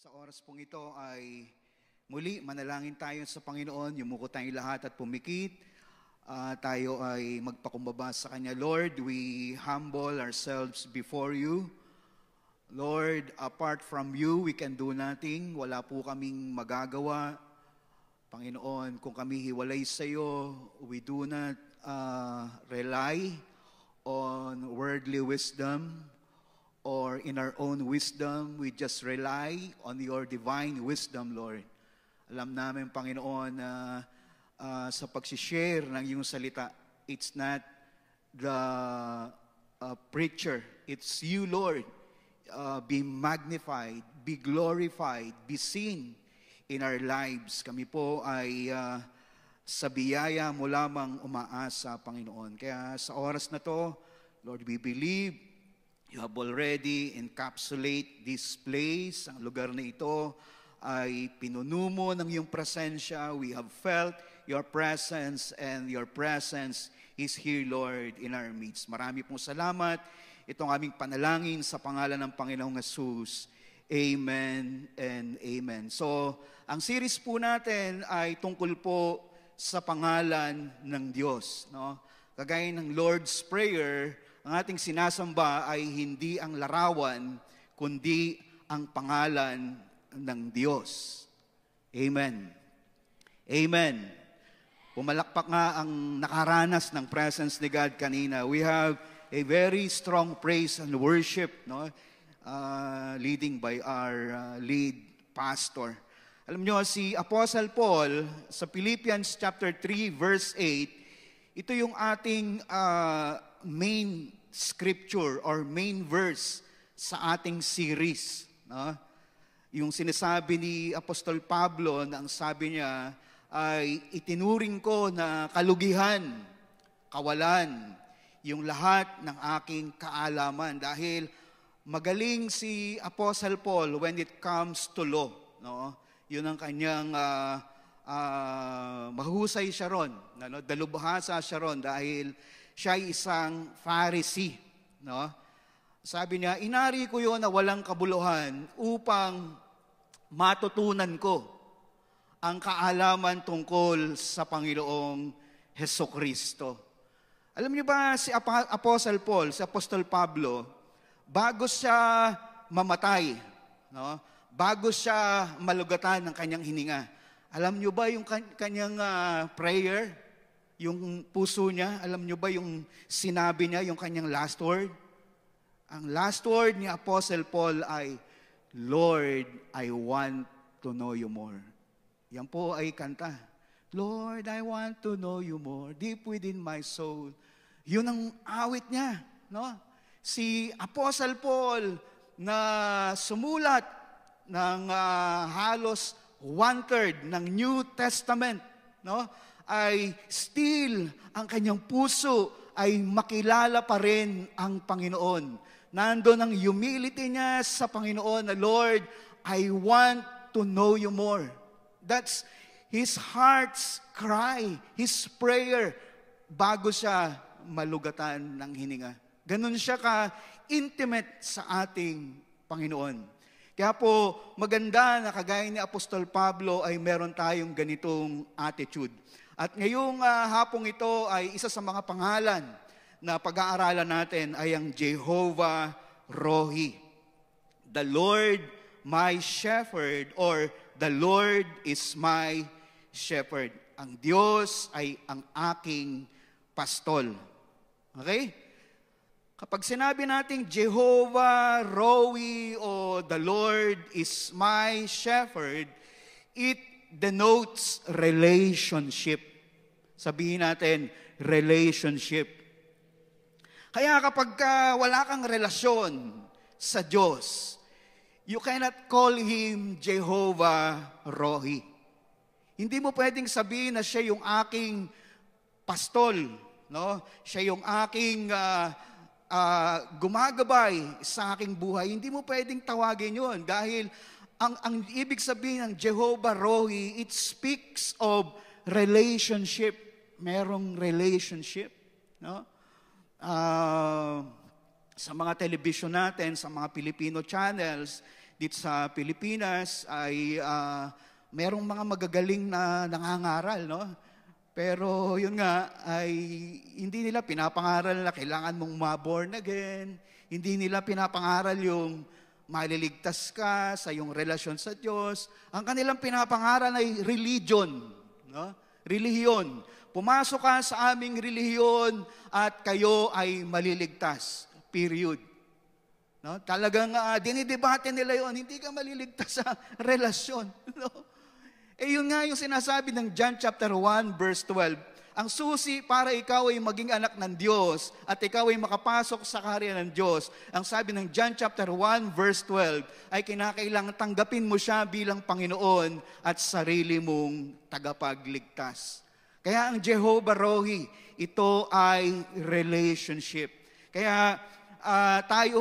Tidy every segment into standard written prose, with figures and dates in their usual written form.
Sa oras pong ito ay muli manalangin tayo sa Panginoon, yumuko tayong lahat at pumikit. Tayo ay magpakumbaba sa Kanya. Lord, we humble ourselves before you. Lord, apart from you, we can do nothing. Wala po kaming magagawa. Panginoon, kung kami hiwalay sa iyo, we do not rely on worldly wisdom or in our own wisdom. We just rely on your divine wisdom, Lord. Alam namin, Panginoon, na sa pag-share ng iyong salita, it's not the preacher. It's you, Lord. Be magnified, be glorified, be seen in our lives. Kami po ay sa biyaya mo lamang umaasa, Panginoon. Kaya sa oras na to, Lord, we believe you have already encapsulate this place. Ang lugar na ito ay pinuno mo ng iyong presensya. We have felt your presence and your presence is here, Lord, in our midst. Marami pong salamat. Itong aming panalangin sa pangalan ng Panginoong Hesus. Amen and amen. So, ang series po natin ay tungkol po sa pangalan ng Diyos. No? Kagaya ng Lord's Prayer, ang ating sinasamba ay hindi ang larawan, kundi ang pangalan ng Diyos. Amen. Amen. Pumalakpak nga ang nakaranas ng presence ni God kanina. We have a very strong praise and worship, no? Leading by our lead pastor. Alam nyo, si Apostle Paul sa Philippians chapter 3 verse 8, ito yung ating main scripture or main verse sa ating series. No? Yung sinasabi ni Apostol Pablo na ang sabi niya ay itinuring ko na kalugihan, kawalan, yung lahat ng aking kaalaman dahil magaling si Apostle Paul when it comes to law. No? Yun ang kanyang mahusay siya ron. No? Dalubhasa siya ron dahil siya ay isang Pharisee. No? Sabi niya, inari ko yun na walang kabuluhan upang matutunan ko ang kaalaman tungkol sa Panginoong Hesukristo. Alam niyo ba si Apostle Paul, si Apostol Pablo, bago siya mamatay, no? Bago siya malugatan ng kanyang hininga, alam niyo ba yung kanyang prayer? Yung puso niya, alam niyo ba yung sinabi niya, yung kanyang last word? Ang last word ni Apostle Paul ay, Lord, I want to know you more. Yan po ay kanta. Lord, I want to know you more, deep within my soul. Yun ang awit niya. No? Si Apostle Paul na sumulat ng halos 1/3 ng New Testament, no? Ay still ang kanyang puso ay makilala pa rin ang Panginoon. Nandoon ang humility niya sa Panginoon na, Lord, I want to know you more. That's his heart's cry, his prayer bago siya malugatan ng hininga. Ganun siya ka-intimate sa ating Panginoon. Kaya po maganda na kagaya ni Apostol Pablo ay meron tayong ganitong attitude. At ngayong hapong ito ay isa sa mga pangalan na pag-aaralan natin ay ang Jehovah Rohi. The Lord my shepherd or the Lord is my shepherd. Ang Diyos ay ang aking pastol. Okay? Kapag sinabi nating Jehovah Rohi o the Lord is my shepherd, it denotes relationship. Sabihin natin, relationship. Kaya kapag wala kang relasyon sa Diyos, you cannot call Him Jehovah Rohi. Hindi mo pwedeng sabihin na siya yung aking pastol, no? Siya yung aking gumagabay sa aking buhay. Hindi mo pwedeng tawagin yun dahil ang ibig sabihin ng Jehovah Rohi, it speaks of relationship. Merong relationship, no? Sa mga television natin, sa mga Filipino channels, dito sa Pilipinas ay merong mga magagaling na nangangaral, no? Pero yun nga, ay hindi nila pinapangaral na kailangan mong ma-born again. Hindi nila pinapangaral yung maliligtas ka sa iyong relasyon sa Diyos. Ang kanilang pinapangaral ay religion. No? Relihiyon. Pumasok ka sa aming relihiyon at kayo ay maliligtas. Period. No? Talagang dinidebate nila yon. Hindi ka maliligtas sa relasyon. No? Eh yun nga yung sinasabi ng John chapter 1 verse 12. Ang susi para ikaw ay maging anak ng Diyos at ikaw ay makapasok sa kaharian ng Diyos. Ang sabi ng John chapter 1 verse 12 ay kinakailangan tanggapin mo siya bilang Panginoon at sarili mong tagapagligtas. Kaya ang Jehovah Rohi, ito ay relationship. Kaya tayo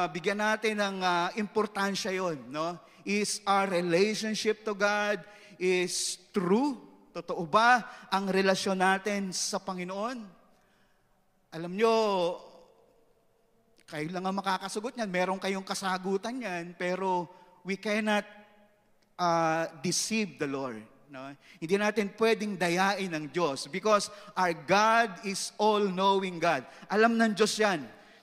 bigyan natin ng importansya yon, no? Is our relationship to God is true? Totoo ba ang relasyon natin sa Panginoon? Alam nyo, kayo lang ang makakasagot niyan. Meron kayong kasagutan yan, pero we cannot deceive the Lord. No? Hindi natin pwedeng dayain ng Diyos because our God is all-knowing God. Alam ng Diyos yan.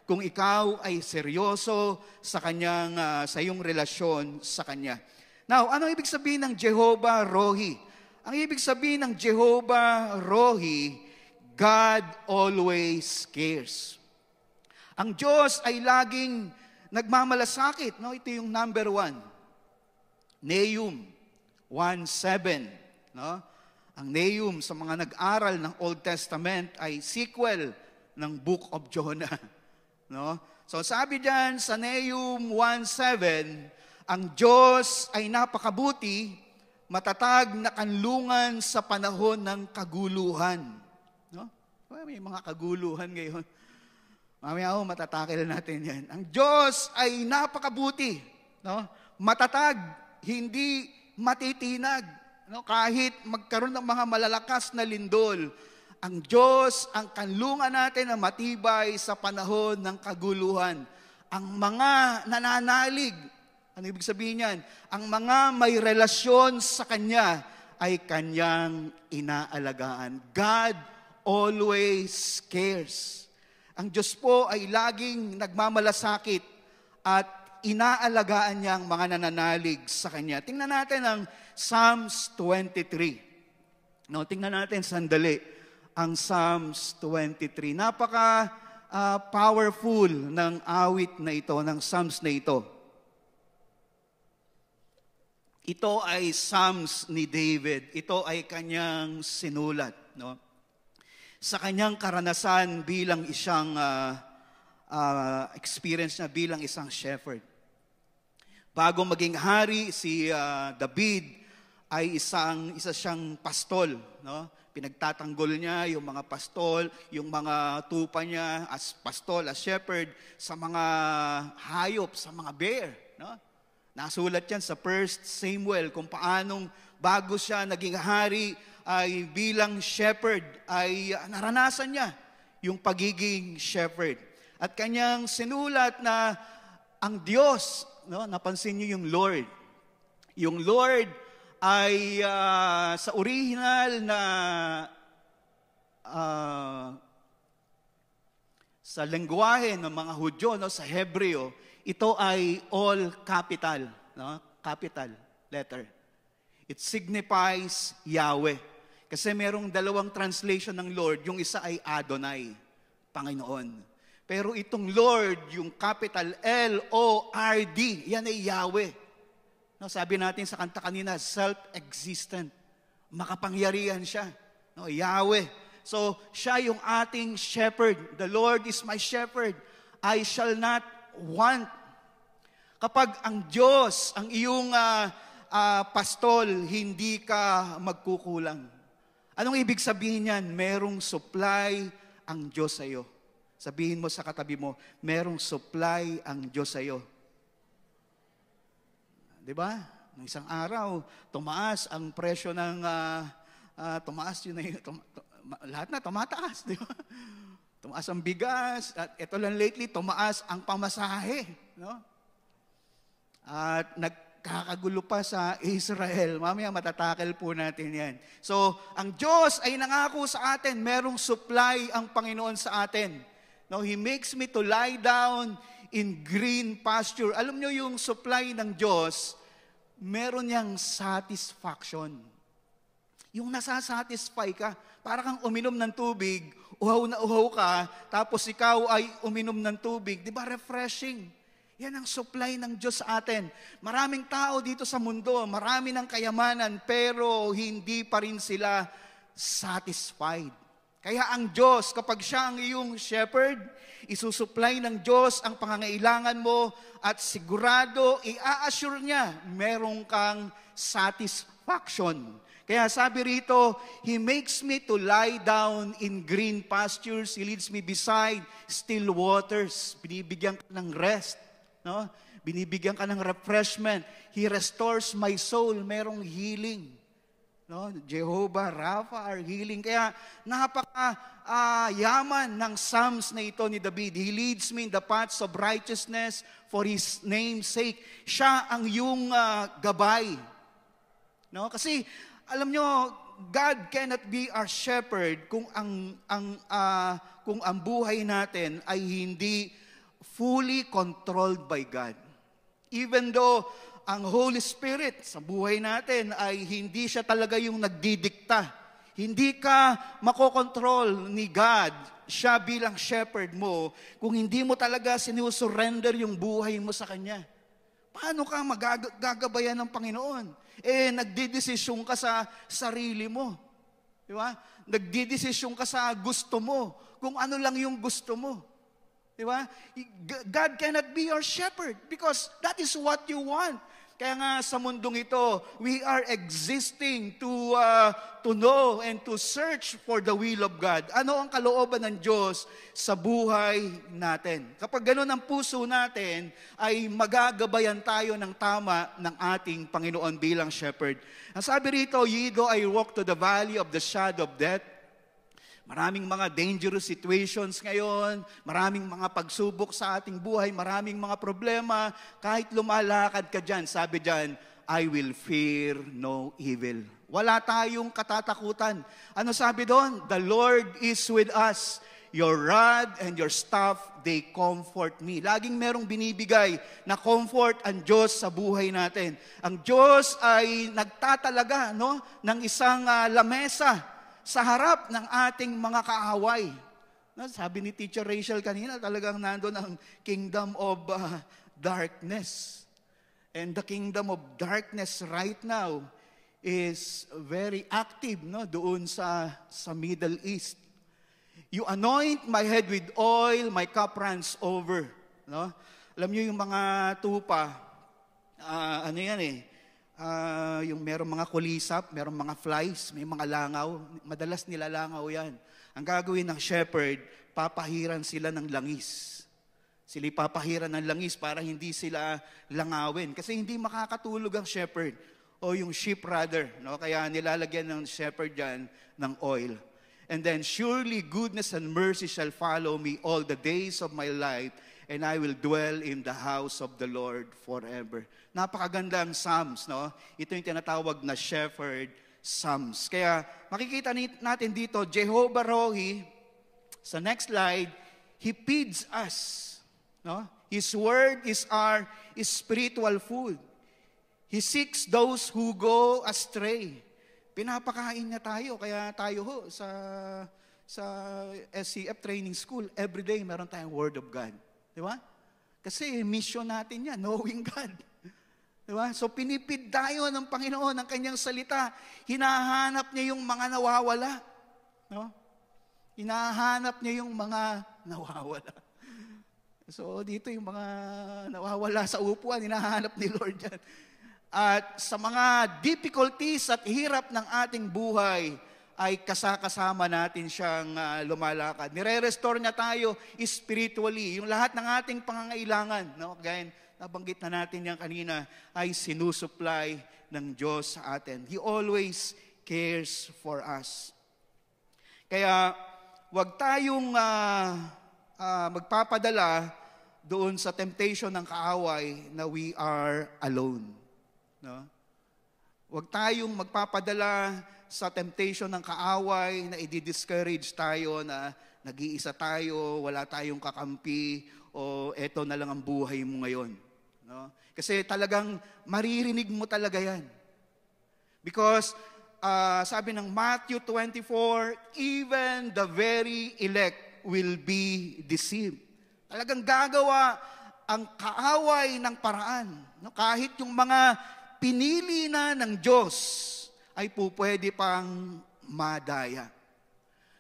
Kung ikaw ay seryoso sa sa iyong relasyon sa Kanya. Now, ano ibig sabihin ng Jehovah Rohi? Ang ibig sabihin ng Jehovah Rohi, God always cares. Ang Diyos ay laging nagmamalasakit. No? Ito yung number 1. Nahum 1:7. No? Ang Nahum sa mga nag-aral ng Old Testament ay sequel ng Book of Jonah. No? So sabi diyan sa Nahum 1:7, ang Diyos ay napakabuti, matatag na kanlungan sa panahon ng kaguluhan. No? May mga kaguluhan ngayon. Mamaya matatakil natin yan. Ang Diyos ay napakabuti, no? Matatag, hindi matitinag. No? Kahit magkaroon ng mga malalakas na lindol, ang Diyos, ang kanlungan natin na matibay sa panahon ng kaguluhan. Ang mga nananalig, ano ibig sabihin yan? Ang mga may relasyon sa Kanya ay Kanyang inaalagaan. God always cares. Ang Diyos po ay laging nagmamalasakit at inaalagaan niya ang mga nananalig sa Kanya. Tingnan natin ang Psalms 23. No, tingnan natin sandali ang Psalms 23. Napaka-powerful ng awit na ito, ng Psalms na ito. Ito ay Psalms ni David. Ito ay kanyang sinulat. No? Sa kanyang karanasan bilang isang experience na bilang isang shepherd. Bago maging hari, si David ay isa siyang pastol. No? Pinagtatanggol niya yung mga pastol, yung mga tupa niya as pastol, as shepherd, sa mga hayop, sa mga bear. No? Nasulat yan sa 1 Samuel kung paanong bago siya naging hari ay bilang shepherd ay naranasan niya yung pagiging shepherd. At kanyang sinulat na ang Diyos, no? Napansin niyo yung Lord. Yung Lord ay sa original na sa lengguwahe ng mga Hudyo, no, sa Hebreo, ito ay all capital, no? Capital letter. It signifies Yahweh. Kasi merong dalawang translation ng Lord, yung isa ay Adonai, Panginoon. Pero itong Lord, yung capital L-O-R-D, yan ay Yahweh. No, sabi natin sa kanta kanina, self-existent. Makapangyarihan siya. No, Yahweh. So, siya yung ating shepherd. The Lord is my shepherd. I shall not want. Kapag ang Diyos, ang iyong pastol, hindi ka magkukulang. Anong ibig sabihin yan? Merong supply ang Diyos sa iyo. Sabihin mo sa katabi mo, merong supply ang Diyos sa iyo. Diba? Nung isang araw, tumaas ang presyo ng, tumaas yun na lahat na tumataas. Diba? Tumaas ang bigas, at ito lang lately, tumaas ang pamasahe. No? At nagkakagulo pa sa Israel. Mamaya matatakel po natin yan. So, ang Diyos ay nangako sa atin, merong supply ang Panginoon sa atin. No, He makes me to lie down in green pasture. Alam nyo yung supply ng Diyos, meron niyang satisfaction. Yung nasasatisfy ka, para kang uminom ng tubig, uhaw na uhaw ka, tapos ikaw ay uminom ng tubig. Di ba refreshing? Yan ang supply ng Diyos sa atin. Maraming tao dito sa mundo, marami ng kayamanan, pero hindi pa rin sila satisfied. Kaya ang Diyos, kapag siya ang iyong shepherd, isusupply ng Diyos ang pangangailangan mo at sigurado, i-assure niya, meron kang satisfaction. Kaya sabi rito, He makes me to lie down in green pastures. He leads me beside still waters. Binibigyan ka ng rest. No? Binibigyan ka ng refreshment. He restores my soul. Merong healing. No? Jehovah Rapha, our healing. Kaya napaka-yaman ng Psalms na ito ni David. He leads me in the paths of righteousness for His name's sake. Siya ang iyong gabay. No? Kasi alam nyo, God cannot be our shepherd kung ang buhay natin ay hindi fully controlled by God. Even though ang Holy Spirit sa buhay natin ay hindi siya talaga yung nagdidikta. Hindi ka makokontrol ni God, siya bilang shepherd mo, kung hindi mo talaga sinusurrender yung buhay mo sa Kanya. Paano ka magagabayan ng Panginoon? Nagdidesisyon ka sa sarili mo. Di ba? Nagdidesisyon ka sa gusto mo, kung ano lang yung gusto mo. Di ba? God cannot be your shepherd because that is what you want. Kaya nga sa mundong ito, we are existing to know and to search for the will of God. Ano ang kalooban ng Diyos sa buhay natin? Kapag gano'n ang puso natin, ay magagabayan tayo ng tama ng ating Panginoon bilang shepherd. Ang sabi rito, "Yea, though I walk to the valley of the shadow of death," maraming mga dangerous situations ngayon, maraming mga pagsubok sa ating buhay, maraming mga problema. Kahit lumalakad ka dyan, sabi dyan, I will fear no evil. Wala tayong katatakutan. Ano sabi doon? The Lord is with us. Your rod and your staff, they comfort me. Laging merong binibigay na comfort ang Diyos sa buhay natin. Ang Diyos ay nagtatalaga ng isang lamesa sa harap ng ating mga kaaway. Sabi ni Teacher Rachel kanina, talagang nandoon ang kingdom of darkness. And the kingdom of darkness right now is very active doon sa Middle East. You anoint my head with oil, my cup runs over. No? Alam niyo yung mga tupa, yung merong mga kulisap, merong mga flies, may mga langaw. Madalas nilalangaw yan. Ang gagawin ng shepherd, papahiran sila ng langis. Sila papahiran ng langis para hindi sila langawin. Kasi hindi makakatulog ang shepherd o yung sheep rather. Kaya nilalagyan ng shepherd dyan ng oil. And then, surely goodness and mercy shall follow me all the days of my life, and I will dwell in the house of the Lord forever. Napakagandang Psalms, Ito yung tinatawag na Shepherd Psalms. Kaya makikita natin dito, Jehovah Rohi, sa next slide, He feeds us. His word is our spiritual food. He seeks those who go astray. Pinapakain niya tayo, kaya tayo sa SCF Training School, everyday meron tayong Word of God. Di ba? Kasi mission natin yan, knowing God. Di ba? So pinipid tayo ng Panginoon ng Kanyang salita. Hinahanap niya yung mga nawawala. No? Hinahanap niya yung mga nawawala. So dito yung mga nawawala sa upuan, hinahanap ni Lord yan. At sa mga difficulties at hirap ng ating buhay, ay kasama natin siyang lumalakad. Nire-restore niya tayo spiritually. Yung lahat ng ating pangangailangan, again, nabanggit na natin yan kanina, ay sinusupply ng Diyos sa atin. He always cares for us. Kaya, wag tayong magpapadala doon sa temptation ng kaaway na we are alone. No? Huwag tayong magpapadala sa temptation ng kaaway na i-discourage tayo na nag-iisa tayo, wala tayong kakampi, o eto na lang ang buhay mo ngayon. No? Kasi talagang maririnig mo talaga yan. Because sabi ng Matthew 24, even the very elect will be deceived. Talagang gagawa ang kaaway ng paraan. No? Kahit yung mga pinili na ng Diyos ay pupwede pang madaya.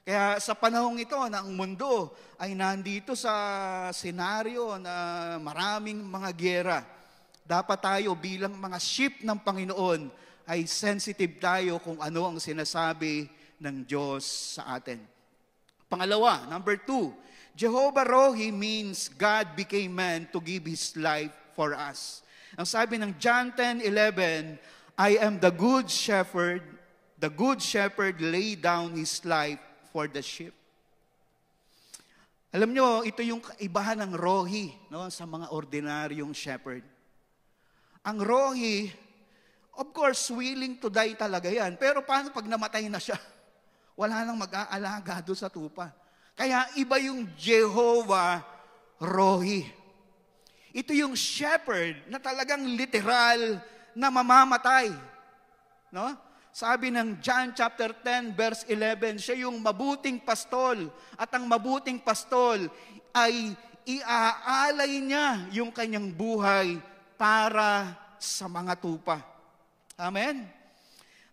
Kaya sa panahong ito na ang mundo ay nandito sa senaryo na maraming mga giyera, dapat tayo bilang mga sheep ng Panginoon ay sensitive tayo kung ano ang sinasabi ng Diyos sa atin. Pangalawa, number 2, Jehovah Rohi means God became man to give His life for us. Ang sabi ng John 10:11, I am the good shepherd laid down His life for the sheep. Alam nyo, ito yung kaibahan ng Rohi, no, sa mga ordinaryong shepherd. Ang Rohi, of course, willing to die talaga yan. Pero paano pag namatay na siya? Wala nang mag-aalaga doon sa tupa. Kaya iba yung Jehovah Rohi. Ito yung shepherd na talagang literal na mamamatay. No? Sabi ng John chapter 10 verse 11, siya yung mabuting pastol. At ang mabuting pastol ay iaalay niya yung kanyang buhay para sa mga tupa. Amen?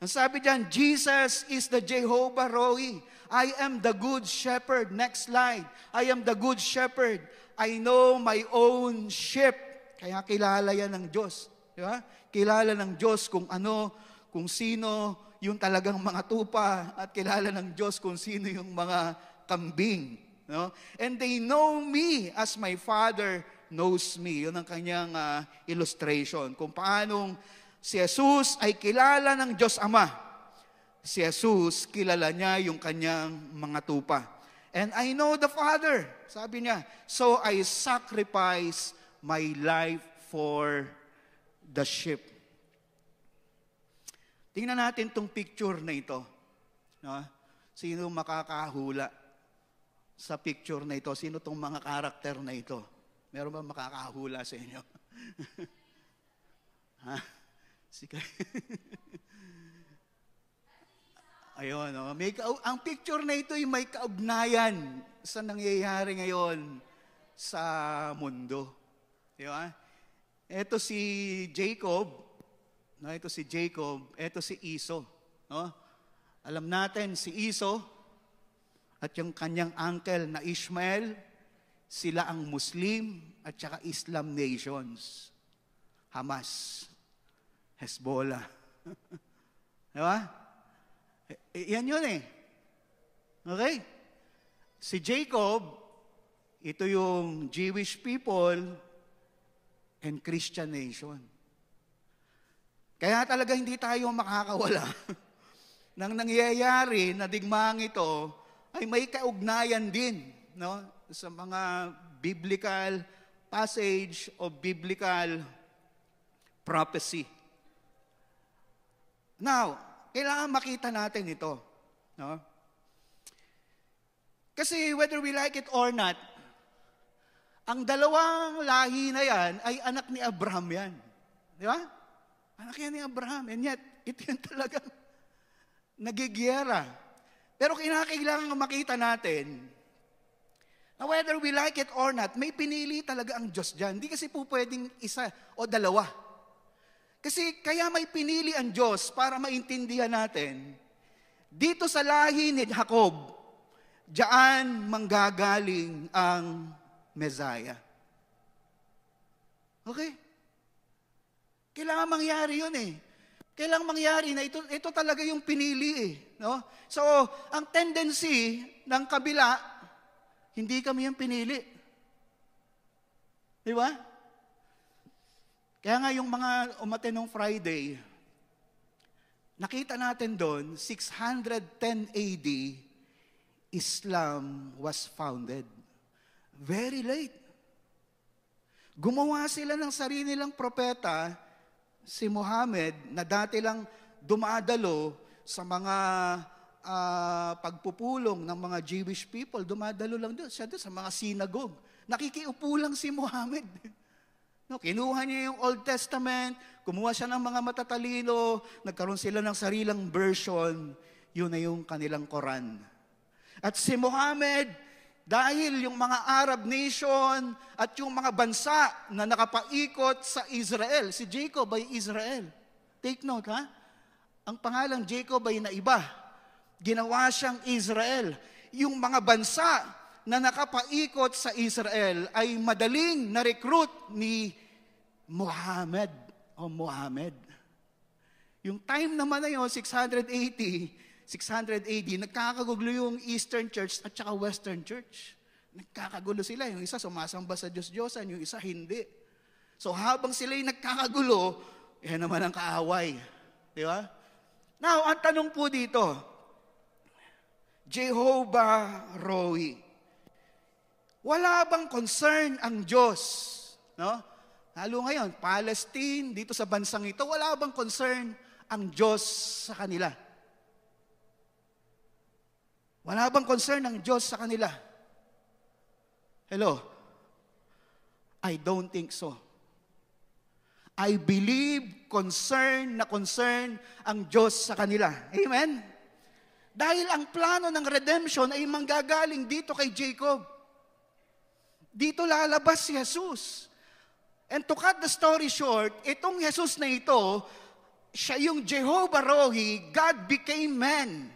Ang sabi diyan, Jesus is the Jehovah Rohi. I am the good shepherd. Next slide. I am the good shepherd. I know my own sheep. Kaya kilala yan ng Diyos. Di ba? Kilala ng Diyos kung ano, kung sino yung talagang mga tupa, at kilala ng Diyos kung sino yung mga kambing. No? And they know me as my Father knows me. Yun ang kanyang illustration. Kung paanong si Jesus ay kilala ng Diyos Ama. Si Jesus, kilala niya yung kanyang mga tupa. And I know the Father. Sabi niya, so I sacrifice my life for the sheep. Tingnan natin itong picture na ito. No? Sino makakahula sa picture na ito? Sino itong mga karakter na ito? Meron ba makakahula sa inyo? Ha? Sige. Ayun, no? Ang picture na ito ay may kaugnayan sa nangyayari ngayon sa mundo. Di ba? Ito si Jacob. No, ito si Jacob, ito si Esau. No? Alam natin, si Esau at yung kanyang uncle na Ishmael, sila ang Muslim at saka Islam nations. Hamas, Hezbollah. Di ba? Yan yun eh. Okay? Si Jacob, ito yung Jewish people and Christian nation. Kaya talaga hindi tayo makakawala ng nangyayari na digmaang ito ay may kaugnayan din, no, sa mga biblical passage o biblical prophecy. Now, kailangan makita natin ito. No? Kasi whether we like it or not, ang dalawang lahi na yan ay anak ni Abraham yan. Di ba? Anak yan ni Abraham. And yet, ito yan talagang nagigiyera. Pero kailangan makita natin na whether we like it or not, may pinili talaga ang Diyos dyan. Hindi kasi po pwedeng isa o dalawa. Kasi kaya may pinili ang Diyos para maintindihan natin, dito sa lahi ni Jacob, diyan manggagaling ang Messiah. Okay? Kailangan mangyari yun eh. Kailangan mangyari na ito talaga yung pinili eh. No? So, ang tendency ng kabila, hindi kami yung pinili. Di ba? Kaya nga yung mga umatenong Friday, nakita natin doon, 610 AD, Islam was founded. Very late. Gumawa sila ng sarili nilang propeta, si Muhammad, na dati lang dumadalo sa mga pagpupulong ng mga Jewish people, dumadalo lang doon siya doon sa mga synagogue. Nakikiupo lang si Muhammad. No, kinuha niya yung Old Testament, kumuha siya ng mga matatalino, nagkaroon sila ng sarilang version, yun na yung kanilang Quran. At si Muhammad, dahil yung mga Arab nation at yung mga bansa na nakapaikot sa Israel, si Jacob ay Israel. Take note, ha? Ang pangalang Jacob ay naiba. Ginawa siyang Israel. Yung mga bansa na nakapaikot sa Israel ay madaling na-recruit ni Muhammad o Muhammad. Yung time naman na yun, 600 AD, nagkakagulo yung Eastern Church at saka Western Church. Nagkakagulo sila. Yung isa sumasamba sa Diyos-Diyosan, yung isa hindi. So habang sila'y nagkakagulo, yan naman ang kaaway. Di ba? Now, ang tanong po dito, Jehovah Rohi. Wala bang concern ang Diyos? No? Lalo ngayon, Palestine, dito sa bansang ito, wala bang concern ang Diyos sa kanila? Wala bang concern ang Diyos sa kanila? Hello? I don't think so. I believe concern ang Diyos sa kanila. Amen? Dahil ang plano ng redemption ay manggagaling dito kay Jacob. Dito lalabas si Jesus. And to cut the story short, itong Jesus na ito, siya yung Jehovah Rohi, God became man.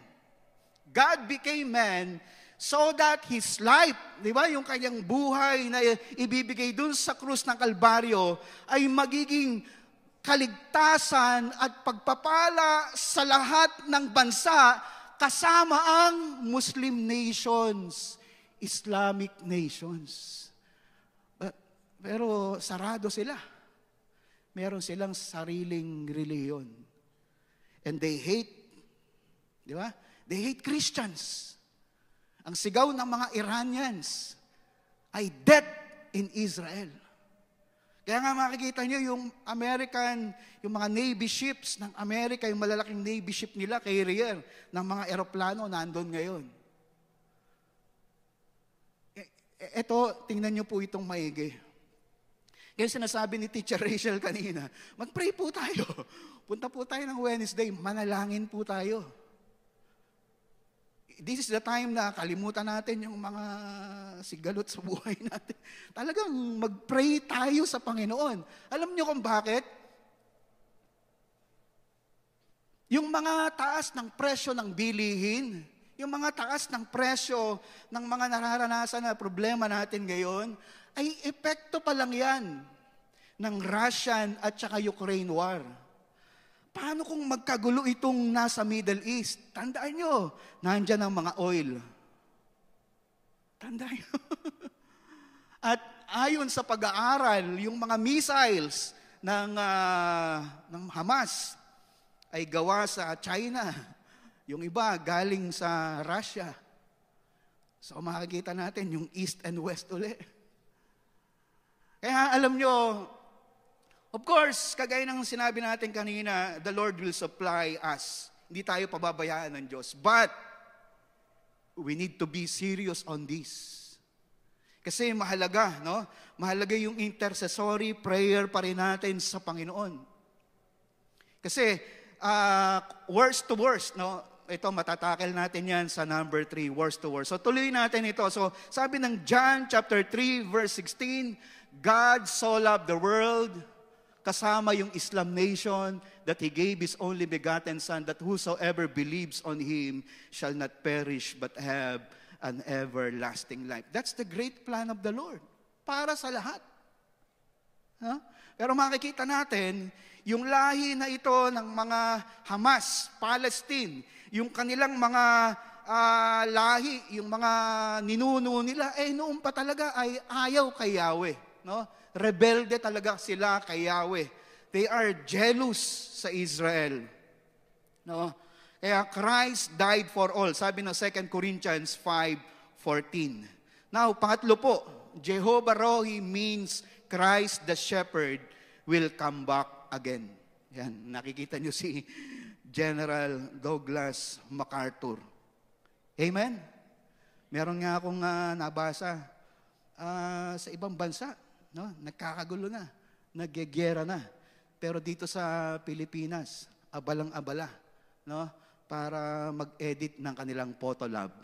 God became man so that His life, di ba, yung kanyang buhay na ibibigay dun sa krus ng Kalbaryo, ay magiging kaligtasan at pagpapala sa lahat ng bansa kasama ang Muslim nations, Islamic nations. Pero sarado sila. Meron silang sariling reliyon. And they hate, di ba? They hate Christians. Ang sigaw ng mga Iranians ay death in Israel. Kaya nga makikita nyo yung yung mga Navy ships ng Amerika, yung malalaking Navy ship nila, carrier ng mga eroplano, nandun ngayon. Ito, tingnan nyo po itong maigi. Kaya sinasabi ni Teacher Rachel kanina, mag-pray po tayo. Punta po tayo ng Wednesday, manalangin po tayo. This is the time na kalimutan natin yung mga sigalot sa buhay natin. Talagang mag-pray tayo sa Panginoon. Alam niyo kung bakit? Yung mga taas ng presyo ng bilihin, yung mga taas ng presyo ng mga nararanasan na problema natin ngayon, ay epekto pa lang yan ng Russian at saka Ukraine war. Paano kung magkagulo itong nasa Middle East? Tandaan nyo, nandyan ang mga oil. Tandaan nyo. At ayon sa pag-aaral, yung mga missiles ng Hamas ay gawa sa China. Yung iba galing sa Russia. So makikita natin yung East and West ulit. Kaya alam nyo, of course, kagaya ng sinabi natin kanina, the Lord will supply us. Hindi tayo pababayaan ng Diyos. But, we need to be serious on this. Kasi mahalaga, no? Mahalaga yung intercessory prayer pa rin natin sa Panginoon. Kasi, worst to worst, no? Ito, matatakel natin yan sa number 3, worst to worst. So, tuloy natin ito. So, sabi ng John chapter 3, verse 16, God so loved the world, kasama yung Islam nation, that He gave His only begotten Son, that whosoever believes on Him shall not perish but have an everlasting life. That's the great plan of the Lord. Para sa lahat. Huh? Pero makikita natin, yung lahi na ito ng mga Hamas, Palestine, yung kanilang mga lahi, yung mga ninuno nila, noon pa talaga ay ayaw kay Yahweh. No? Rebelde talaga sila kay Yahweh. They are jealous sa Israel. No? Kaya Christ died for all. Sabi ng 2 Corinthians 5:14. Now, pangatlo po, Jehovah Rohi means Christ the Shepherd will come back again. Yan, nakikita nyo si General Douglas MacArthur. Amen? Meron nga akong nabasa sa ibang bansa, no? Nagkakagulo na, nagyegyera na. Pero dito sa Pilipinas, abalang-abala, no? Para mag-edit ng kanilang photolab.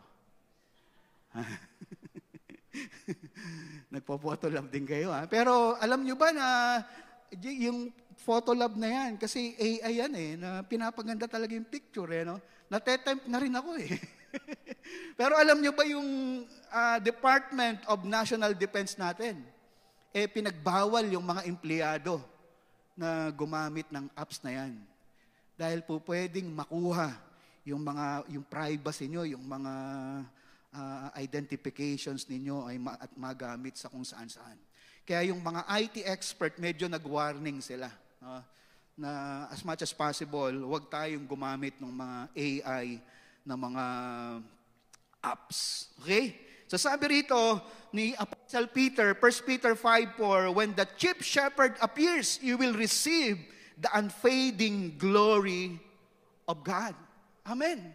Nagpo-photolab din kayo, ha? Pero alam nyo ba na yung photolab na yan, kasi AI yan na pinapaganda talaga yung picture, no? Natetempt na rin ako, Pero alam nyo ba yung Department of National Defense natin, pinagbawal yung mga empleyado na gumamit ng apps na yan. Dahil po pwedeng makuha yung privacy nyo, yung mga identifications ninyo ay at magamit sa kung saan-saan. Kaya yung mga IT expert, medyo nag-warning sila. Na as much as possible, huwag tayong gumamit ng mga AI na mga apps. Okay? So sabi rito ni Apostle Peter, 1 Peter 5:4, when the chief shepherd appears, you will receive the unfading glory of God. Amen.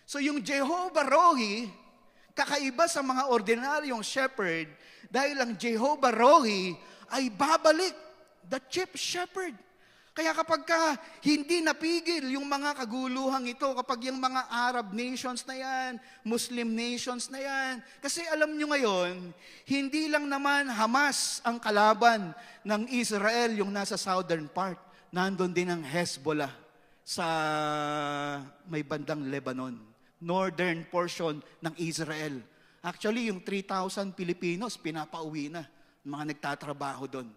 So yung Jehovah Rohi, kakaiba sa mga ordinaryong shepherd, dahil ang Jehovah Rohi ay babalik, the chief shepherd. Kaya kapag hindi napigil yung mga kaguluhang ito, kapag yung mga Arab nations na yan, Muslim nations na yan, kasi alam nyo ngayon, hindi lang naman Hamas ang kalaban ng Israel, yung nasa southern part. Nandun din ang Hezbollah sa may bandang Lebanon, northern portion ng Israel. Actually, yung 3,000 Pilipinos, pinapauwi na, mga nagtatrabaho doon.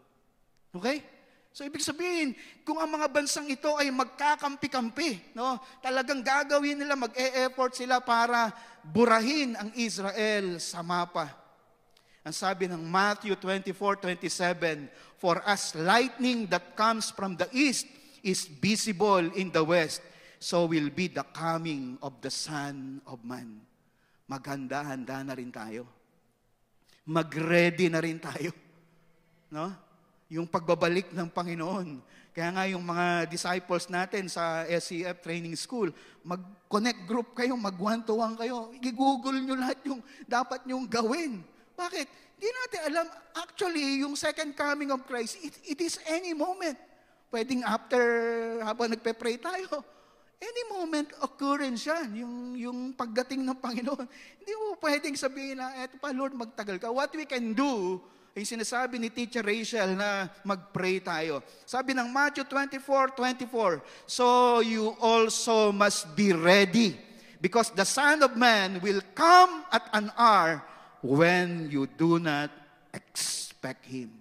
Okay? So, ibig sabihin, kung ang mga bansang ito ay magkakampi-kampi, no, talagang gagawin nila, mag-e-effort sila para burahin ang Israel sa mapa. Ang sabi ng Matthew 24:27, for as lightning that comes from the east is visible in the west, so will be the coming of the Son of Man. Maghanda-handa na rin tayo. Mag-ready na rin tayo. No? Yung pagbabalik ng Panginoon. Kaya nga yung mga disciples natin sa SCF Training School, mag-connect group kayo, mag-one-to-one kayo, i-google nyo lahat yung dapat nyong gawin. Bakit? Hindi natin alam. Actually, yung second coming of Christ, it is any moment. Pwedeng after, habang nagpe-pray tayo, any moment occurrence yan, yung pagdating ng Panginoon. Hindi mo pwedeng sabihin na, eto pa Lord, magtagal ka. What we can do, ay sinasabi ni Teacher Rachel na mag-pray tayo. Sabi ng Matthew 24:24, so you also must be ready, because the Son of Man will come at an hour when you do not expect Him.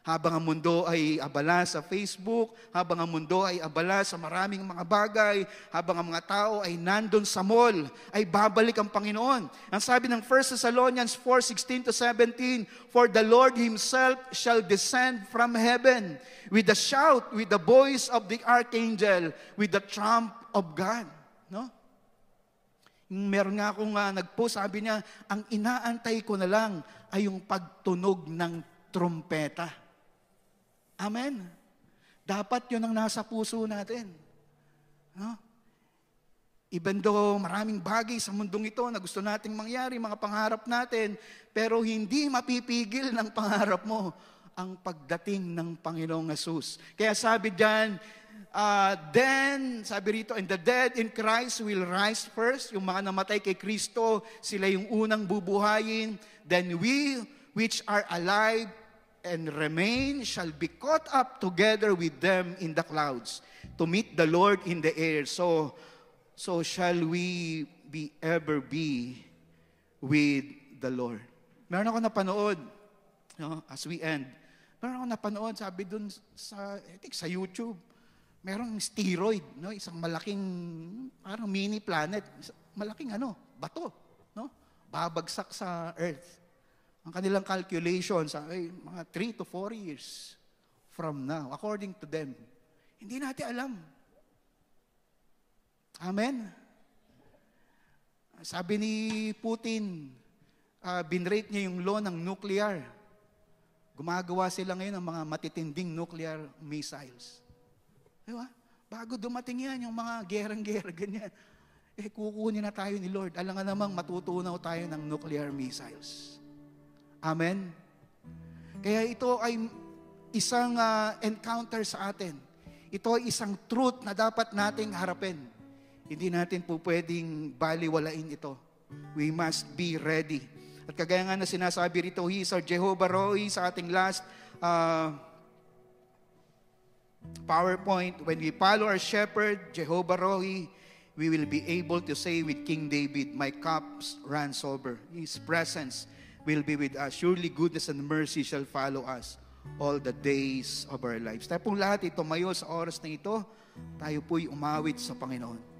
Habang ang mundo ay abala sa Facebook, habang ang mundo ay abala sa maraming mga bagay, habang ang mga tao ay nandun sa mall, ay babalik ang Panginoon. Ang sabi ng 1 Thessalonians 4:16-17, for the Lord Himself shall descend from heaven with a shout, with the voice of the archangel, with the trump of God. No? Meron nga akong nag-post, sabi niya, ang inaantay ko na lang ay yung pagtunog ng trumpeta. Amen. Dapat yun ang nasa puso natin. No? Even though maraming bagay sa mundong ito na gusto nating mangyari, mga pangarap natin, pero hindi mapipigil ng pangarap mo ang pagdating ng Panginoong Hesus. Kaya sabi diyan, then, sabi rito, and the dead in Christ will rise first. Yung mga namatay kay Kristo, sila yung unang bubuhayin. Then we, which are alive and remain, shall be caught up together with them in the clouds to meet the Lord in the air. So shall we ever be with the Lord. Meron ako napanood, no, as we end. Meron ako napanood, sabi dun sa, I think sa YouTube, merong steroid, no, isang malaking, parang mini planet, malaking bato, no, babagsak sa Earth. Ang kanilang calculations ay mga 3 to 4 years from now, according to them. Hindi natin alam. Amen? Sabi ni Putin, binrate niya yung law ng nuclear. Gumagawa sila ngayon ng mga matitinding nuclear missiles. Di ba? Bago dumating yan, yung mga gerang-gera, ganyan. Kukunin na tayo ni Lord. Alam nga namang matutunaw tayo ng nuclear missiles. Amen? Kaya ito ay isang encounter sa atin. Ito ay isang truth na dapat nating harapin. Hindi natin po pwedeng baliwalain ito. We must be ready. At kagaya nga na sinasabi rito, He is our Jehovah Rohi sa ating last PowerPoint. When we follow our shepherd, Jehovah Rohi, we will be able to say with King David, my cups runs over. His presence will be with us. Surely goodness and mercy shall follow us all the days of our lives. Tayo pong lahat tumayo sa oras na ito, tayo po'y umawit sa Panginoon.